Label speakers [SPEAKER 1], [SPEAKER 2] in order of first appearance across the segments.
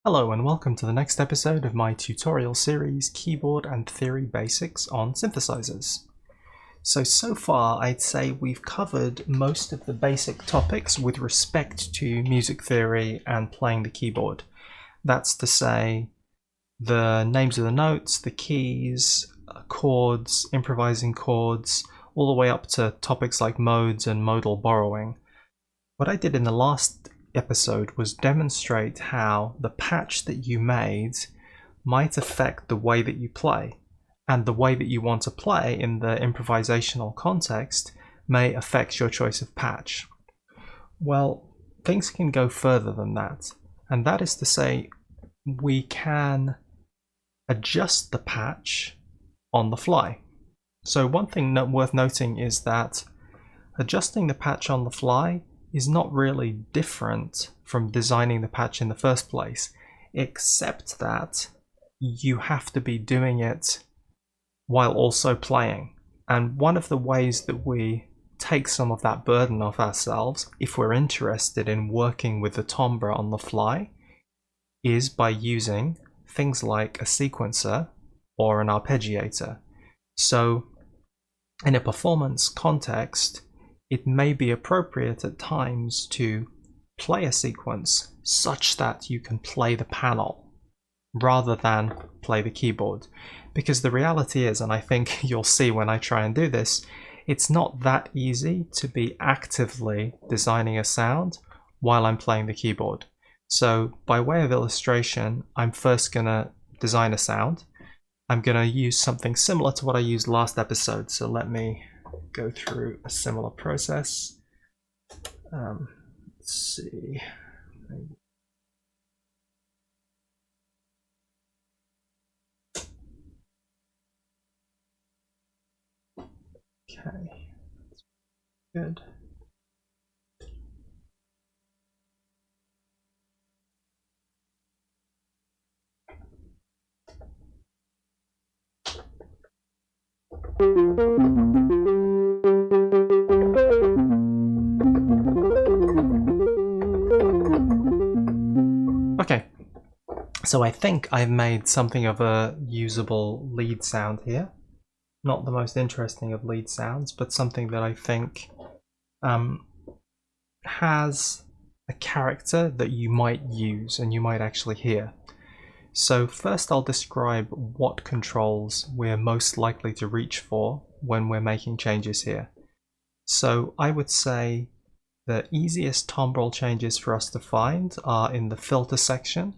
[SPEAKER 1] Hello and welcome to the next episode of my tutorial series Keyboard and Theory Basics on Synthesizers. So far I'd say we've covered most of the basic topics with respect to music theory and playing the keyboard. That's to say, the names of the notes, the keys, chords, improvising chords, all the way up to topics like modes and modal borrowing. What I did in the last episode was demonstrate how the patch that you made might affect the way that you play, and the way that you want to play in the improvisational context may affect your choice of patch. Well, things can go further than that, and that is to say, we can adjust the patch on the fly. So one thing worth noting is that adjusting the patch on the fly is not really different from designing the patch in the first place, except that you have to be doing it while also playing. And one of the ways that we take some of that burden off ourselves, if we're interested in working with the timbre on the fly, is by using things like a sequencer or an arpeggiator. So in a performance context, it may be appropriate at times to play a sequence such that you can play the panel rather than play the keyboard. Because the reality is, and I think you'll see when I try and do this, it's not that easy to be actively designing a sound while I'm playing the keyboard. So by way of illustration, I'm first going to design a sound. I'm going to use something similar to what I used last episode, so let me go through a similar process. Let's see. Okay, good. Okay, so I think I've made something of a usable lead sound here. Not the most interesting of lead sounds, but something that I think has a character that you might use and you might actually hear. So first I'll describe what controls we're most likely to reach for when we're making changes here. So I would say the easiest timbral changes for us to find are in the filter section,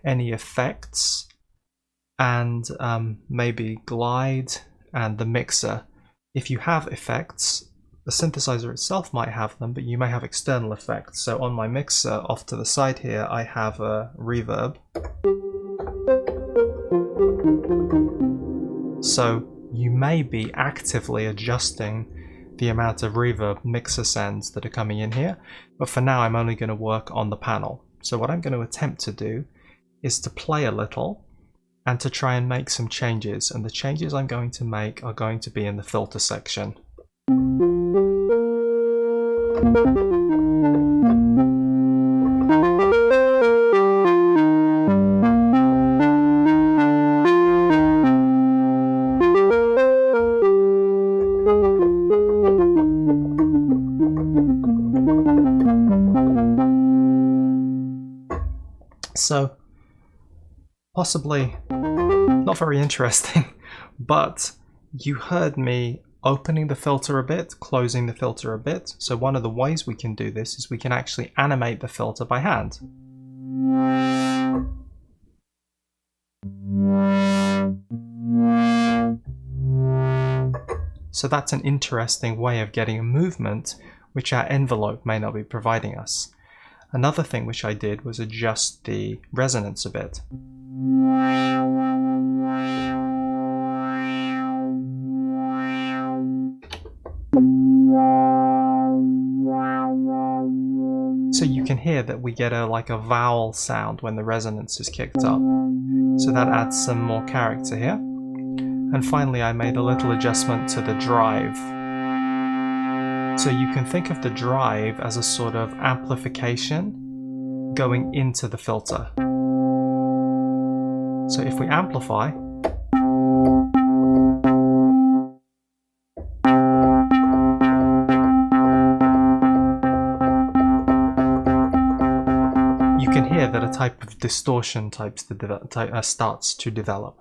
[SPEAKER 1] any effects, and maybe glide, and the mixer. If you have effects, the synthesizer itself might have them, but you may have external effects. So on my mixer off to the side here, I have a reverb. So you may be actively adjusting the amount of reverb mixer sends that are coming in here, but for now I'm only going to work on the panel. So what I'm going to attempt to do is to play a little and to try and make some changes, and the changes I'm going to make are going to be in the filter section. So, possibly not very interesting, but you heard me opening the filter a bit, closing the filter a bit. So one of the ways we can do this is we can actually animate the filter by hand. So that's an interesting way of getting a movement which our envelope may not be providing us. Another thing which I did was adjust the resonance a bit. So you can hear that we get like a vowel sound when the resonance is kicked up. So that adds some more character here. And finally I made a little adjustment to the drive. So you can think of the drive as a sort of amplification going into the filter. So if we amplify, you can hear that a type of distortion starts to develop.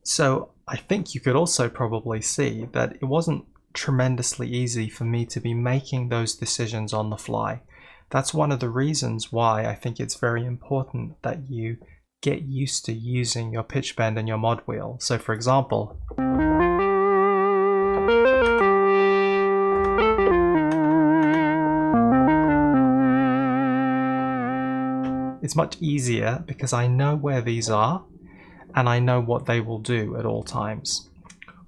[SPEAKER 1] So I think you could also probably see that it wasn't tremendously easy for me to be making those decisions on the fly. That's one of the reasons why I think it's very important that you get used to using your pitch bend and your mod wheel. So for example, it's much easier because I know where these are and I know what they will do at all times.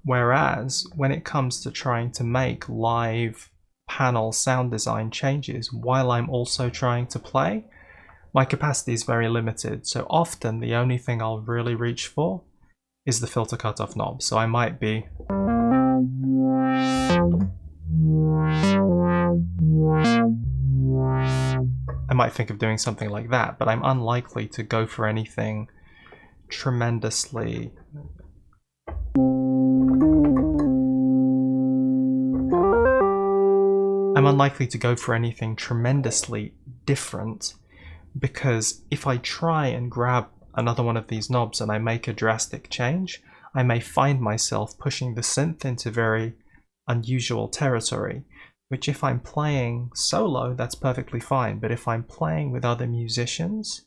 [SPEAKER 1] Whereas when it comes to trying to make live panel sound design changes while I'm also trying to play, my capacity is very limited. So often the only thing I'll really reach for is the filter cutoff knob. So I might be think of doing something like that, but I'm unlikely to go for anything tremendously different, because if I try and grab another one of these knobs and I make a drastic change, I may find myself pushing the synth into very unusual territory, which if I'm playing solo, that's perfectly fine. But if I'm playing with other musicians,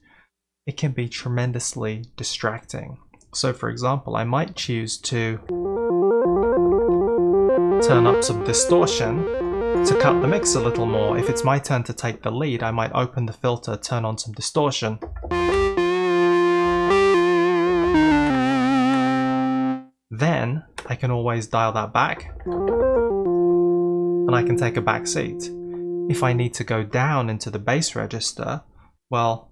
[SPEAKER 1] it can be tremendously distracting. So for example, I might choose to turn up some distortion to cut the mix a little more. If it's my turn to take the lead, I might open the filter, turn on some distortion. Then I can always dial that back and I can take a back seat. If I need to go down into the bass register, well,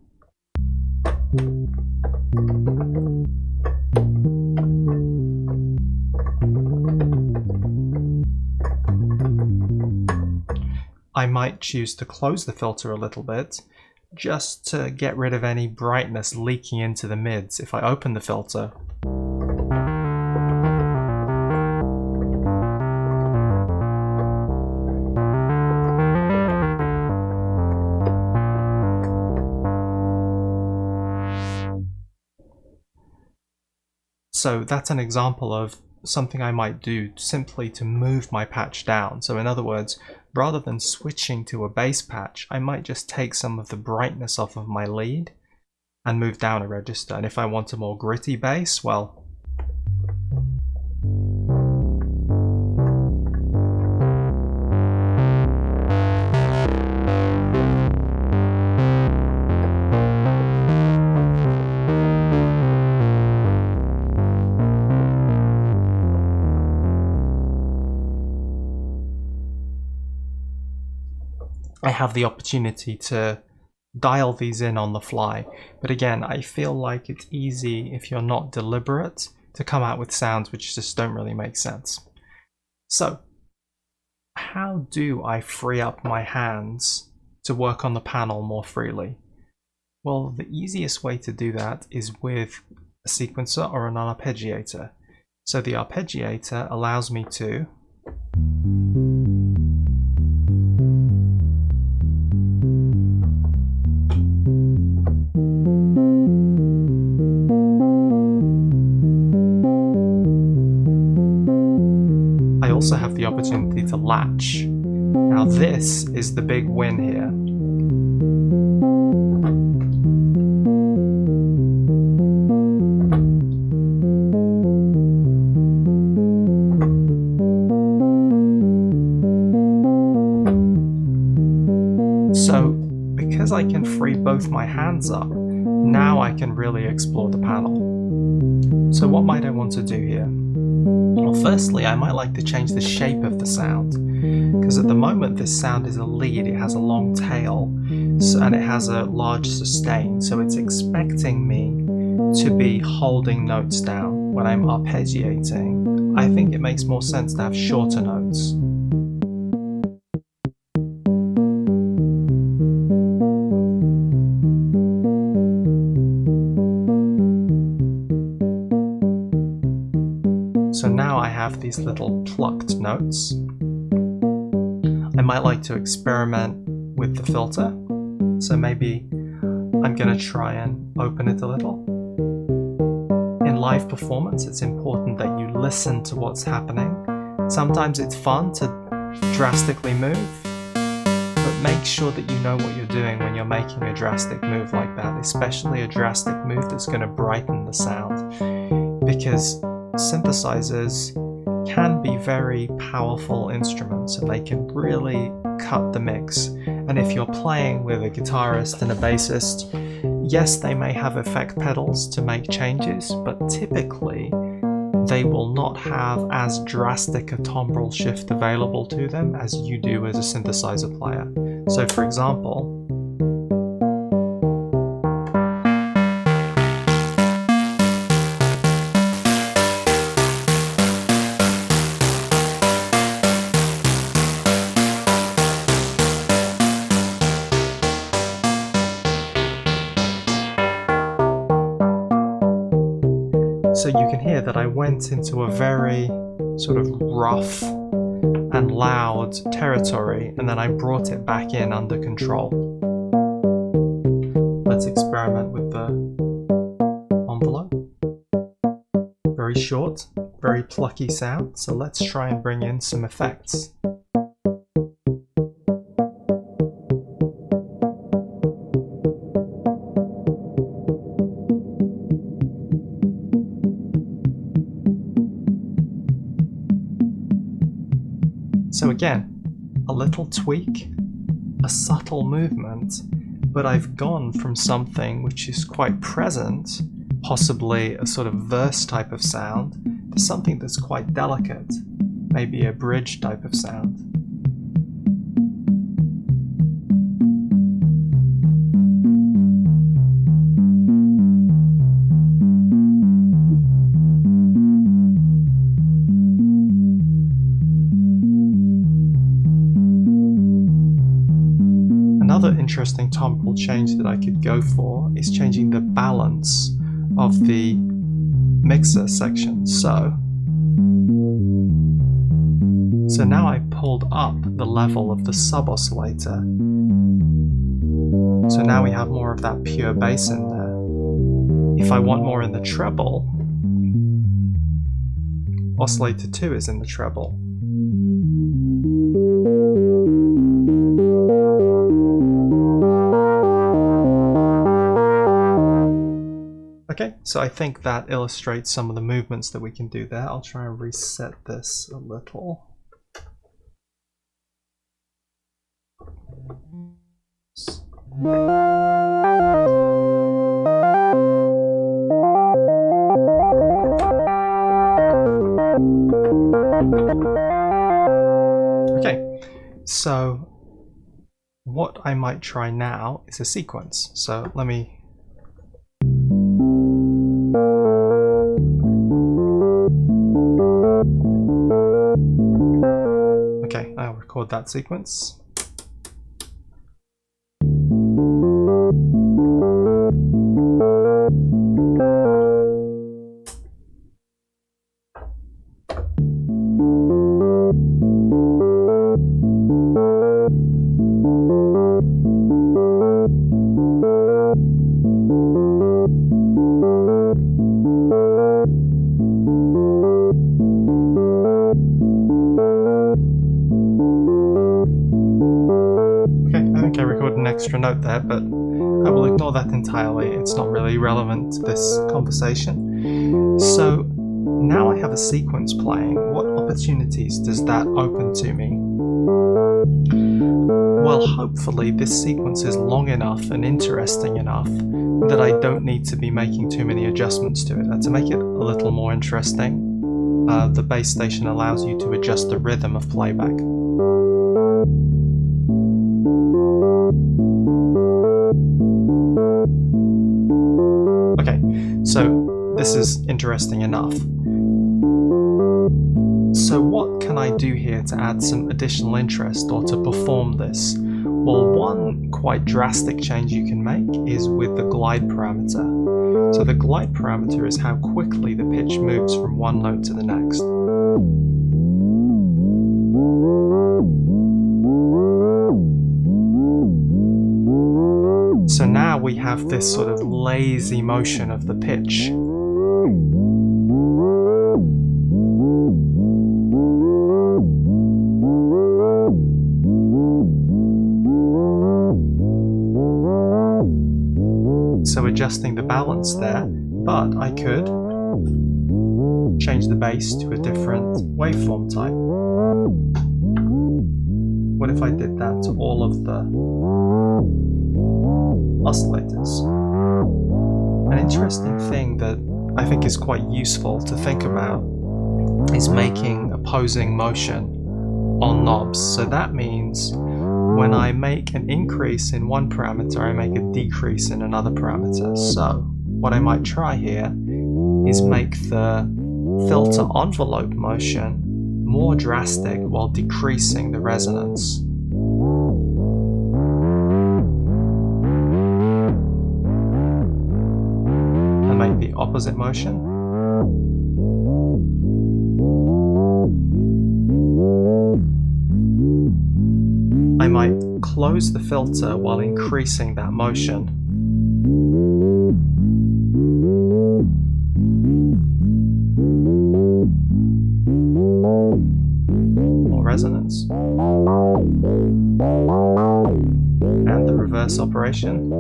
[SPEAKER 1] I might choose to close the filter a little bit just to get rid of any brightness leaking into the mids. If I open the filter, so that's an example of something I might do simply to move my patch down. So in other words, rather than switching to a bass patch, I might just take some of the brightness off of my lead and move down a register. And if I want a more gritty bass, well, I have the opportunity to dial these in on the fly. But again, I feel like it's easy, if you're not deliberate, to come out with sounds which just don't really make sense. So, how do I free up my hands to work on the panel more freely? Well, the easiest way to do that is with a sequencer or an arpeggiator. So the arpeggiator allows me to also have the opportunity to latch. Now this is the big win here. So because I can free both my hands up, now I can really explore the panel. So what might I want to do here? Well, firstly, I might like to change the shape of the sound, because at the moment this sound is a lead, it has a long tail, and it has a large sustain, so it's expecting me to be holding notes down. When I'm arpeggiating, I think it makes more sense to have shorter notes. have these little plucked notes. I might like to experiment with the filter, so maybe I'm going to try and open it a little. In live performance, it's important that you listen to what's happening. Sometimes it's fun to drastically move, but make sure that you know what you're doing when you're making a drastic move like that, especially a drastic move that's going to brighten the sound, because synthesizers can be very powerful instruments and they can really cut the mix. And if you're playing with a guitarist and a bassist, yes, they may have effect pedals to make changes, but typically they will not have as drastic a timbral shift available to them as you do as a synthesizer player. So for example, so you can hear that I went into a very sort of rough and loud territory, and then I brought it back in under control. Let's experiment with the envelope. Very short, very plucky sound, so let's try and bring in some effects. So again, a little tweak, a subtle movement, but I've gone from something which is quite present, possibly a sort of verse type of sound, to something that's quite delicate, maybe a bridge type of sound. Another interesting timbral change that I could go for is changing the balance of the mixer section. So now I pulled up the level of the sub-oscillator. So now we have more of that pure bass in there. If I want more in the treble, oscillator 2 is in the treble. Okay, so I think that illustrates some of the movements that we can do there. I'll try and reset this a little. Okay, so what I might try now is a sequence. So let me I'll record that sequence. Extra note there, but I will ignore that entirely. It's not really relevant to this conversation. So now I have a sequence playing. What opportunities does that open to me? Well, hopefully this sequence is long enough and interesting enough that I don't need to be making too many adjustments to it. And to make it a little more interesting, the bass station allows you to adjust the rhythm of playback. Okay, so this is interesting enough. So what can I do here to add some additional interest or to perform this? Well, one quite drastic change you can make is with the glide parameter. So the glide parameter is how quickly the pitch moves from one note to the next. have this sort of lazy motion of the pitch. So adjusting the balance there, but I could change the bass to a different waveform type. What if I did that to all of the oscillators? An interesting thing that I think is quite useful to think about is making opposing motion on knobs. So that means when I make an increase in one parameter, I make a decrease in another parameter. So what I might try here is make the filter envelope motion more drastic while decreasing the resonance. And make the opposite motion. I might close the filter while increasing that motion. More resonance. And the reverse operation.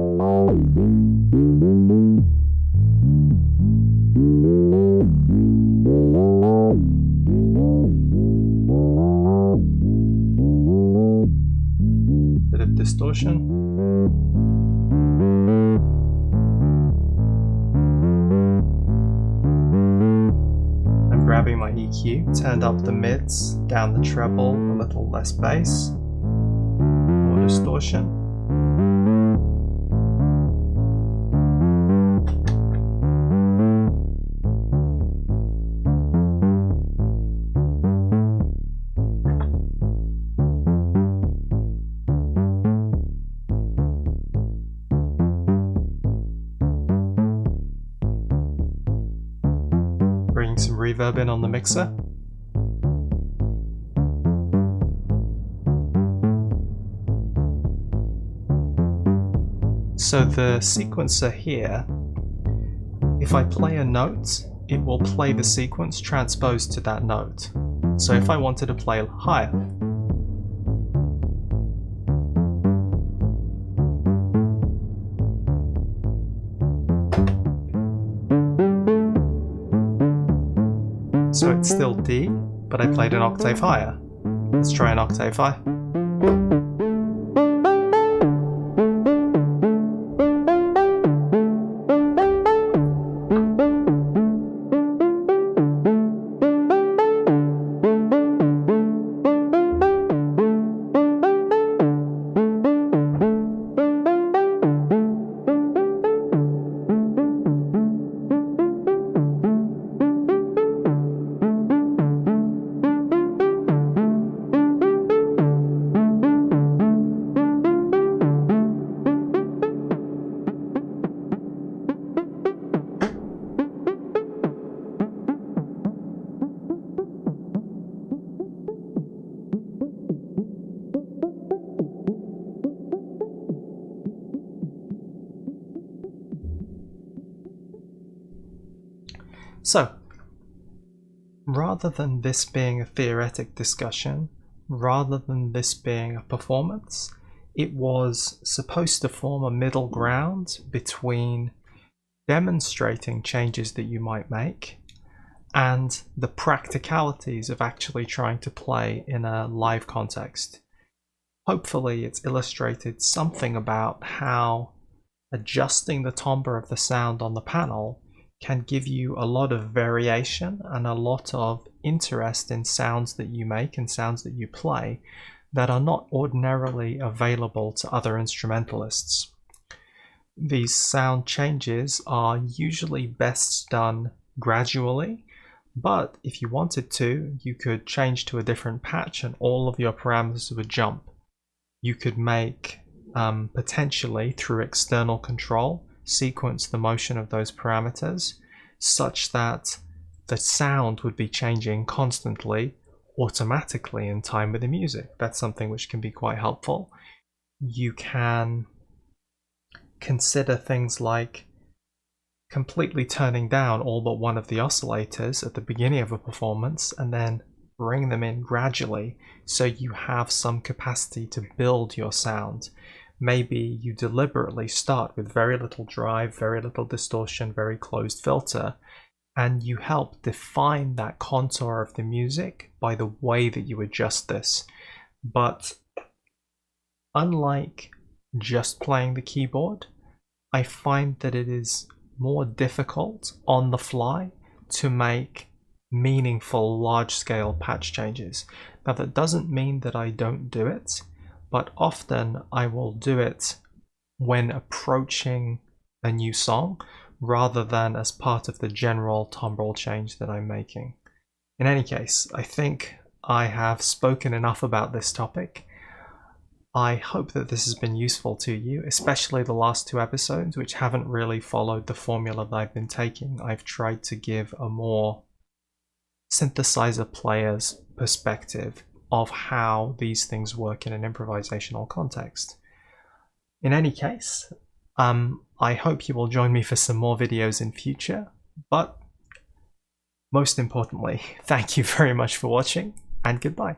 [SPEAKER 1] Bit of distortion. I'm grabbing my EQ, turned up the mids, down the treble, a little less bass, more distortion. Bringing some reverb in on the mixer. So the sequencer here, if I play a note, it will play the sequence transposed to that note. So if I wanted to play higher, so it's still D, but I played an octave higher. Let's try an octave high. So, rather than this being a theoretic discussion, rather than this being a performance, it was supposed to form a middle ground between demonstrating changes that you might make and the practicalities of actually trying to play in a live context. Hopefully it's illustrated something about how adjusting the timbre of the sound on the panel can give you a lot of variation and a lot of interest in sounds that you make and sounds that you play that are not ordinarily available to other instrumentalists. These sound changes are usually best done gradually, but if you wanted to, you could change to a different patch and all of your parameters would jump. You could make, potentially through external control, sequence the motion of those parameters such that the sound would be changing constantly, automatically in time with the music. That's something which can be quite helpful. You can consider things like completely turning down all but one of the oscillators at the beginning of a performance and then bring them in gradually so you have some capacity to build your sound. Maybe you deliberately start with very little drive, very little distortion, very closed filter, and you help define that contour of the music by the way that you adjust this. But unlike just playing the keyboard, I find that it is more difficult on the fly to make meaningful large-scale patch changes. Now that doesn't mean that I don't do it, but often I will do it when approaching a new song rather than as part of the general timbre change that I'm making. In any case, I think I have spoken enough about this topic. I hope that this has been useful to you, especially the last two episodes, which haven't really followed the formula that I've been taking. I've tried to give a more synthesizer player's perspective of how these things work in an improvisational context. In any case, I hope you will join me for some more videos in future, but most importantly, thank you very much for watching, and goodbye.